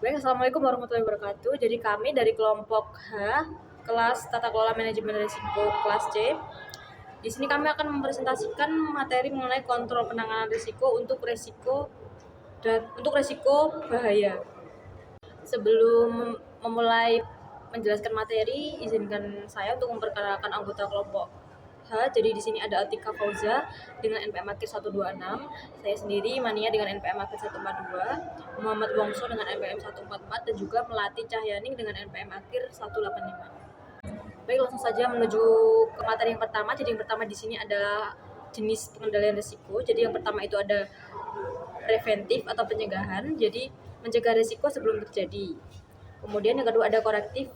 Baik, Assalamualaikum warahmatullahi wabarakatuh. Jadi kami dari kelompok H, kelas Tata Kelola Manajemen Risiko kelas C. Di sini kami akan mempresentasikan materi mengenai kontrol penanganan risiko untuk risiko bahaya. Sebelum memulai menjelaskan materi, izinkan saya untuk memperkenalkan anggota kelompok H. Jadi di sini ada Atika Fauza dengan NPM akhir 126, saya sendiri Mania dengan NPM akhir 142, Muhammad Wongso dengan NPM 144 dan juga Melati Cahyaning dengan NPM akhir 185. Baik, langsung saja menuju ke materi yang pertama. Jadi yang pertama di sini adalah jenis pengendalian risiko. Jadi yang pertama itu ada preventif atau pencegahan. Jadi mencegah risiko sebelum terjadi. Kemudian yang kedua ada korektif.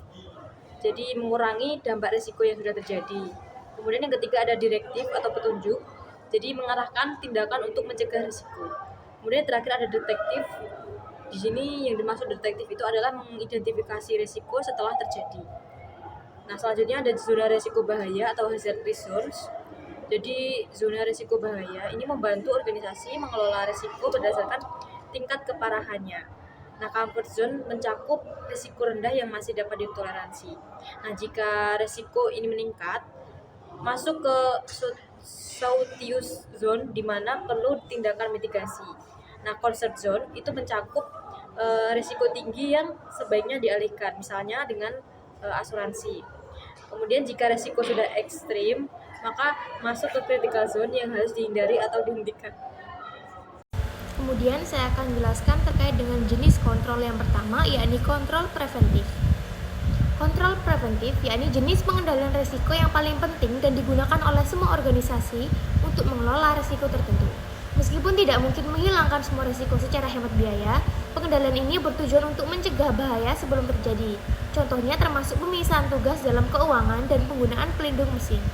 Jadi mengurangi dampak risiko yang sudah terjadi. Kemudian yang ketiga ada direktif atau petunjuk. Jadi mengarahkan tindakan untuk mencegah risiko. Kemudian yang terakhir ada detektif. Di sini yang dimaksud detektif itu adalah mengidentifikasi risiko setelah terjadi. Nah, selanjutnya ada zona risiko bahaya atau hazard resource. Jadi, zona risiko bahaya ini membantu organisasi mengelola risiko berdasarkan tingkat keparahannya. Nah, comfort zone mencakup risiko rendah yang masih dapat ditoleransi. Nah, jika risiko ini meningkat, masuk ke Soutius zone di mana perlu tindakan mitigasi. Nah, concern zone itu mencakup risiko tinggi yang sebaiknya dialihkan, misalnya dengan asuransi. Kemudian jika risiko sudah ekstrim, maka masuk ke critical zone yang harus dihindari atau dihentikan. Kemudian saya akan jelaskan terkait dengan jenis kontrol yang pertama, yakni kontrol preventif. Kontrol preventif yakni jenis pengendalian risiko yang paling penting dan digunakan oleh semua organisasi untuk mengelola risiko tertentu. Meskipun tidak mungkin menghilangkan semua risiko secara hemat biaya, pengendalian ini bertujuan untuk mencegah bahaya sebelum terjadi. Contohnya termasuk pemisahan tugas dalam keuangan dan penggunaan pelindung mesin.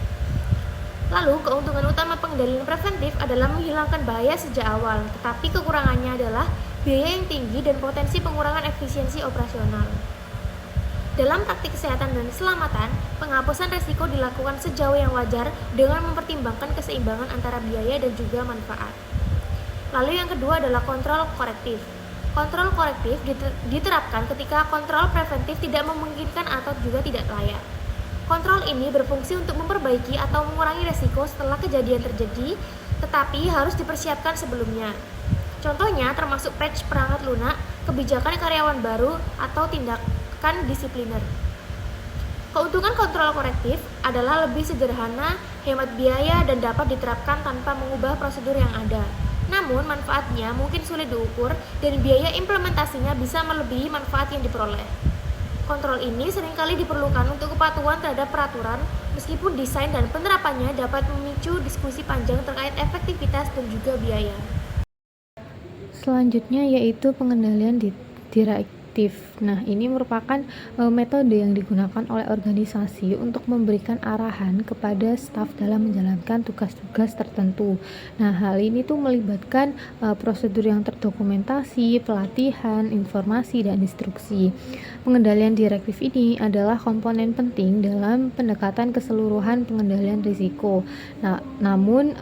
Lalu, keuntungan utama pengendalian preventif adalah menghilangkan bahaya sejak awal, tetapi kekurangannya adalah biaya yang tinggi dan potensi pengurangan efisiensi operasional. Dalam praktik kesehatan dan keselamatan, penghapusan risiko dilakukan sejauh yang wajar dengan mempertimbangkan keseimbangan antara biaya dan juga manfaat. Lalu yang kedua adalah kontrol korektif. Kontrol korektif diterapkan ketika kontrol preventif tidak memungkinkan atau juga tidak layak. Kontrol ini berfungsi untuk memperbaiki atau mengurangi risiko setelah kejadian terjadi, tetapi harus dipersiapkan sebelumnya. Contohnya termasuk patch perangkat lunak, kebijakan karyawan baru, atau tindakan disipliner. Keuntungan kontrol korektif adalah lebih sederhana, hemat biaya, dan dapat diterapkan tanpa mengubah prosedur yang ada. Namun, manfaatnya mungkin sulit diukur dan biaya implementasinya bisa melebihi manfaat yang diperoleh. Kontrol ini seringkali diperlukan untuk kepatuhan terhadap peraturan, meskipun desain dan penerapannya dapat memicu diskusi panjang terkait efektivitas dan juga biaya. Selanjutnya yaitu pengendalian direktif. Nah, ini merupakan metode yang digunakan oleh organisasi untuk memberikan arahan kepada staf dalam menjalankan tugas-tugas tertentu. Nah, hal ini tuh melibatkan prosedur yang terdokumentasi, pelatihan, informasi, dan instruksi. Pengendalian direktif ini adalah komponen penting dalam pendekatan keseluruhan pengendalian risiko. Nah, namun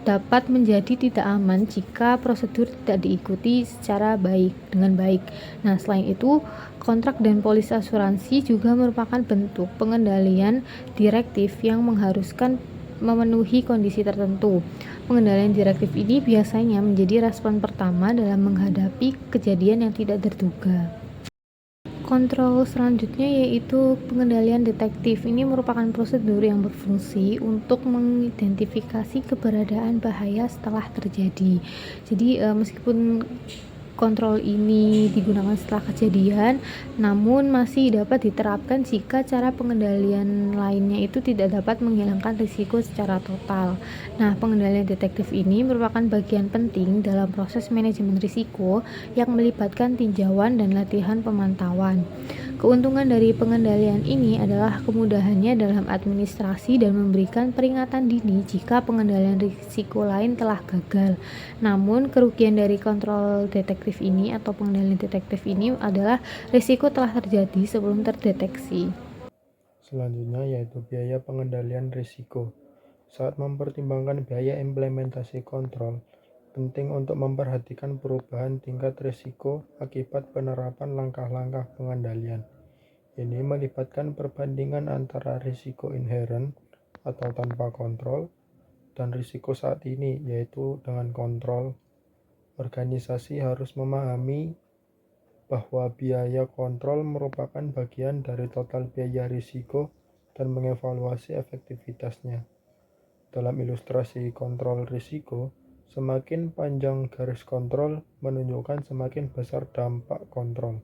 dapat menjadi tidak aman jika prosedur tidak diikuti dengan baik. Nah, selain itu, kontrak dan polis asuransi juga merupakan bentuk pengendalian direktif yang mengharuskan memenuhi kondisi tertentu. Pengendalian direktif ini biasanya menjadi respon pertama dalam menghadapi kejadian yang tidak terduga. Kontrol selanjutnya yaitu pengendalian detektif. Ini merupakan prosedur yang berfungsi untuk mengidentifikasi keberadaan bahaya setelah terjadi. Jadi meskipun kontrol ini digunakan setelah kejadian, namun masih dapat diterapkan jika cara pengendalian lainnya itu tidak dapat menghilangkan risiko secara total. Nah, pengendalian detektif ini merupakan bagian penting dalam proses manajemen risiko yang melibatkan tinjauan dan latihan pemantauan. Keuntungan dari pengendalian ini adalah kemudahannya dalam administrasi dan memberikan peringatan dini jika pengendalian risiko lain telah gagal. Namun, kerugian dari kontrol detektif ini atau pengendalian detektif ini adalah risiko telah terjadi sebelum terdeteksi. Selanjutnya yaitu biaya pengendalian risiko. Saat mempertimbangkan biaya implementasi kontrol, penting untuk memperhatikan perubahan tingkat risiko akibat penerapan langkah-langkah pengendalian. Ini melibatkan perbandingan antara risiko inherent atau tanpa kontrol dan risiko saat ini, yaitu dengan kontrol. Organisasi harus memahami bahwa biaya kontrol merupakan bagian dari total biaya risiko dan mengevaluasi efektivitasnya. Dalam ilustrasi kontrol risiko, semakin panjang garis kontrol menunjukkan semakin besar dampak kontrol,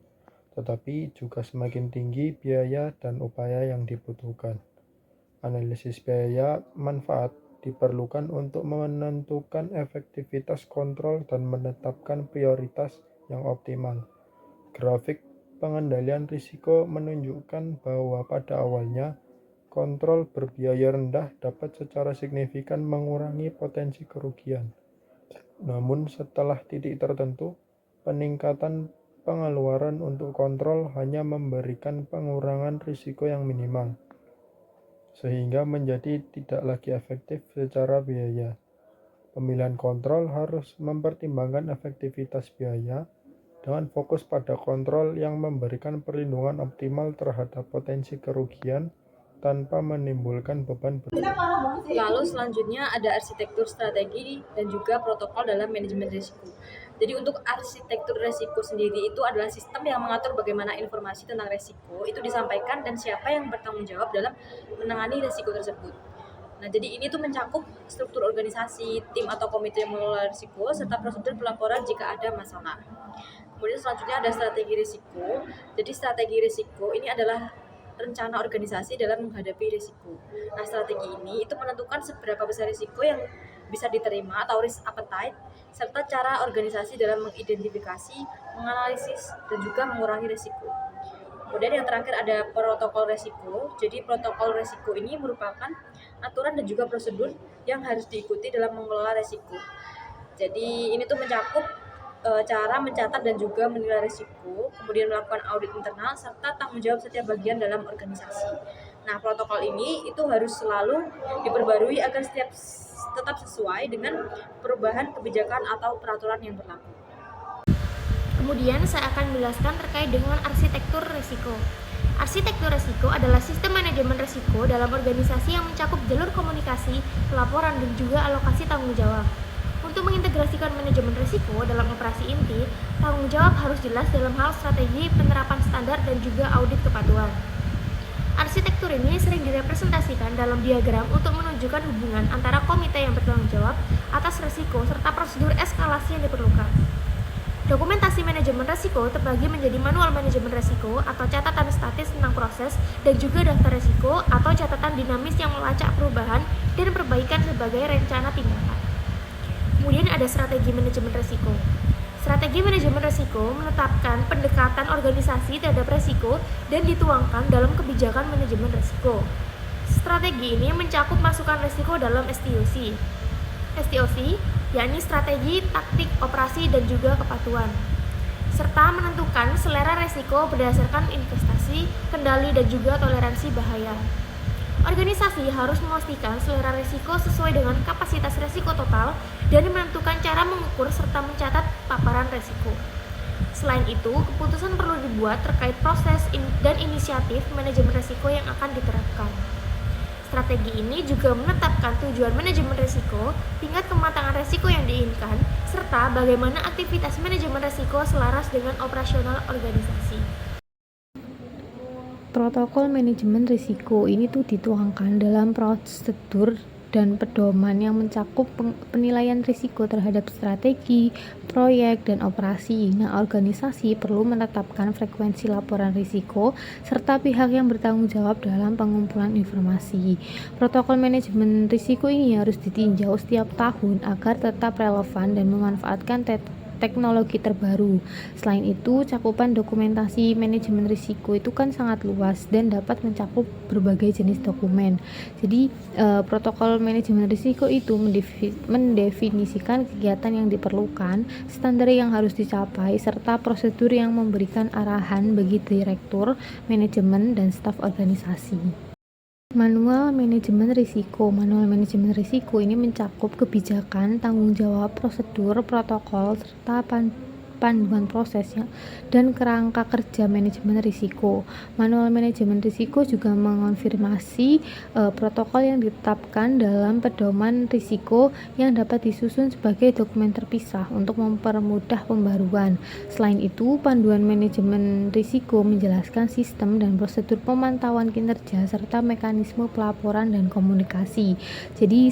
tetapi juga semakin tinggi biaya dan upaya yang dibutuhkan. Analisis biaya manfaat diperlukan untuk menentukan efektivitas kontrol dan menetapkan prioritas yang optimal. Grafik pengendalian risiko menunjukkan bahwa pada awalnya, kontrol berbiaya rendah dapat secara signifikan mengurangi potensi kerugian. Namun setelah titik tertentu, peningkatan pengeluaran untuk kontrol hanya memberikan pengurangan risiko yang minimal, sehingga menjadi tidak lagi efektif secara biaya. Pemilihan kontrol harus mempertimbangkan efektivitas biaya dengan fokus pada kontrol yang memberikan perlindungan optimal terhadap potensi kerugian tanpa menimbulkan beban. Lalu selanjutnya ada arsitektur strategi dan juga protokol dalam manajemen risiko. Jadi untuk arsitektur risiko sendiri itu adalah sistem yang mengatur bagaimana informasi tentang risiko itu disampaikan dan siapa yang bertanggung jawab dalam menangani risiko tersebut. Nah, jadi ini tuh mencakup struktur organisasi, tim atau komite yang mengelola risiko, serta prosedur pelaporan jika ada masalah. Kemudian selanjutnya ada strategi risiko. Jadi strategi risiko ini adalah rencana organisasi dalam menghadapi risiko. Nah, strategi ini itu menentukan seberapa besar risiko yang bisa diterima atau risk appetite, serta cara organisasi dalam mengidentifikasi, menganalisis, dan juga mengurangi risiko. Kemudian yang terakhir ada protokol risiko. Jadi protokol risiko ini merupakan aturan dan juga prosedur yang harus diikuti dalam mengelola risiko. Jadi ini tuh mencakup cara mencatat dan juga menilai risiko, kemudian melakukan audit internal, serta tanggung jawab setiap bagian dalam organisasi. Nah, protokol ini itu harus selalu diperbarui agar tetap sesuai dengan perubahan kebijakan atau peraturan yang berlaku. Kemudian saya akan menjelaskan terkait dengan arsitektur risiko. Arsitektur risiko adalah sistem manajemen risiko dalam organisasi yang mencakup jalur komunikasi, pelaporan, dan juga alokasi tanggung jawab. Untuk mengintegrasikan manajemen risiko dalam operasi inti, tanggung jawab harus jelas dalam hal strategi, penerapan standar, dan juga audit kepatuhan. Arsitektur ini sering direpresentasikan dalam diagram untuk menunjukkan hubungan antara komite yang bertanggung jawab atas risiko serta prosedur eskalasi yang diperlukan. Dokumentasi manajemen risiko terbagi menjadi manual manajemen risiko atau catatan statis tentang proses dan juga daftar risiko atau catatan dinamis yang melacak perubahan dan perbaikan sebagai rencana tindakan. Kemudian ada strategi manajemen risiko. Strategi manajemen risiko menetapkan pendekatan organisasi terhadap risiko dan dituangkan dalam kebijakan manajemen risiko. Strategi ini mencakup masukan risiko dalam STOC, yakni strategi, taktik, operasi, dan juga kepatuhan, serta menentukan selera risiko berdasarkan investasi, kendali, dan juga toleransi bahaya. Organisasi harus memastikan selera risiko sesuai dengan kapasitas risiko total dan menentukan cara mengukur serta mencatat paparan risiko. Selain itu, keputusan perlu dibuat terkait proses dan inisiatif manajemen risiko yang akan diterapkan. Strategi ini juga menetapkan tujuan manajemen risiko, tingkat kematangan risiko yang diinginkan, serta bagaimana aktivitas manajemen risiko selaras dengan operasional organisasi. Protokol manajemen risiko ini tuh dituangkan dalam prosedur dan pedoman yang mencakup penilaian risiko terhadap strategi, proyek, dan operasi. Nah, organisasi perlu menetapkan frekuensi laporan risiko serta pihak yang bertanggung jawab dalam pengumpulan informasi. Protokol manajemen risiko ini harus ditinjau setiap tahun agar tetap relevan dan memanfaatkan teknologi terbaru. Selain itu, cakupan dokumentasi manajemen risiko itu kan sangat luas dan dapat mencakup berbagai jenis dokumen. Jadi, protokol manajemen risiko itu mendefinisikan kegiatan yang diperlukan, standar yang harus dicapai, serta prosedur yang memberikan arahan bagi direktur, manajemen, dan staf organisasi. Manual manajemen risiko. Manual manajemen risiko ini mencakup kebijakan, tanggung jawab, prosedur, protokol, serta panduan prosesnya dan kerangka kerja manajemen risiko. Manual manajemen risiko juga mengonfirmasi protokol yang ditetapkan dalam pedoman risiko yang dapat disusun sebagai dokumen terpisah untuk mempermudah pembaruan. Selain itu, panduan manajemen risiko menjelaskan sistem dan prosedur pemantauan kinerja serta mekanisme pelaporan dan komunikasi. Jadi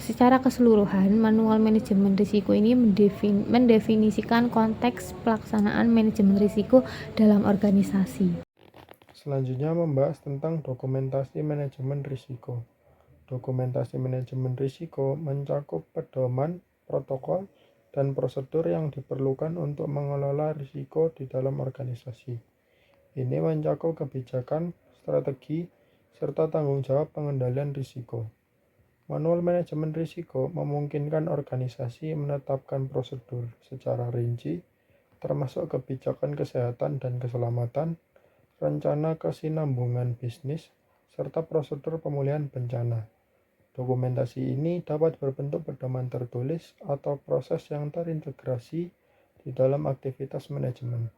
secara keseluruhan, manual manajemen risiko ini mendefinisikan konteks pelaksanaan manajemen risiko dalam organisasi. Selanjutnya membahas tentang dokumentasi manajemen risiko. Dokumentasi manajemen risiko mencakup pedoman, protokol, dan prosedur yang diperlukan untuk mengelola risiko di dalam organisasi. Ini mencakup kebijakan, strategi, serta tanggung jawab pengendalian risiko. Manual manajemen risiko memungkinkan organisasi menetapkan prosedur secara rinci, termasuk kebijakan kesehatan dan keselamatan, rencana kesinambungan bisnis, serta prosedur pemulihan bencana. Dokumentasi ini dapat berbentuk pedoman tertulis atau proses yang terintegrasi di dalam aktivitas manajemen.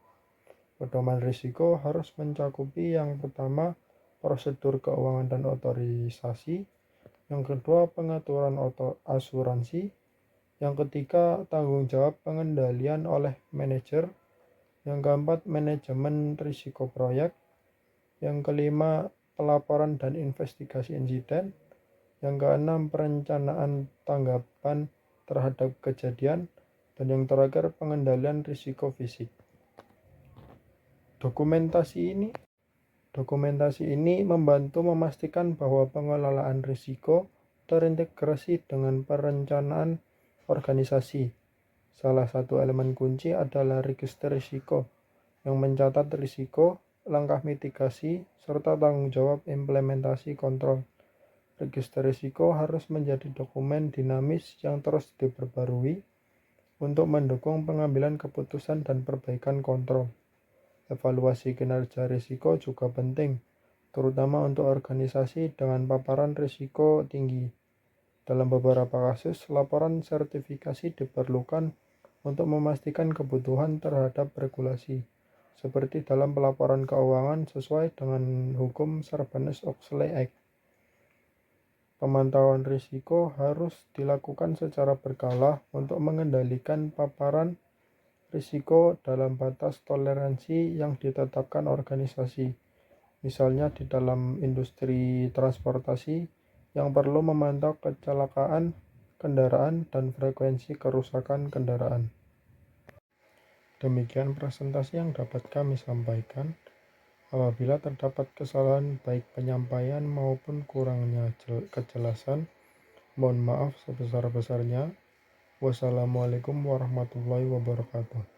Pedoman risiko harus mencakupi yang pertama, prosedur keuangan dan otorisasi, yang kedua, pengaturan asuransi, yang ketiga, tanggung jawab pengendalian oleh manajer, yang keempat, manajemen risiko proyek, yang kelima, pelaporan dan investigasi insiden, yang keenam, perencanaan tanggapan terhadap kejadian, dan yang terakhir, pengendalian risiko fisik. Dokumentasi ini membantu memastikan bahwa pengelolaan risiko terintegrasi dengan perencanaan organisasi. Salah satu elemen kunci adalah register risiko yang mencatat risiko, langkah mitigasi, serta tanggung jawab implementasi kontrol. Register risiko harus menjadi dokumen dinamis yang terus diperbarui untuk mendukung pengambilan keputusan dan perbaikan kontrol. Evaluasi kinerja risiko juga penting, terutama untuk organisasi dengan paparan risiko tinggi. Dalam beberapa kasus, laporan sertifikasi diperlukan untuk memastikan kebutuhan terhadap regulasi, seperti dalam pelaporan keuangan sesuai dengan hukum Sarbanes-Oxley Act. Pemantauan risiko harus dilakukan secara berkala untuk mengendalikan paparan risiko dalam batas toleransi yang ditetapkan organisasi, misalnya di dalam industri transportasi yang perlu memantau kecelakaan kendaraan dan frekuensi kerusakan kendaraan. Demikian presentasi yang dapat kami sampaikan. Apabila terdapat kesalahan baik penyampaian maupun kurangnya kejelasan, mohon maaf sebesar-besarnya. Wassalamualaikum warahmatullahi wabarakatuh.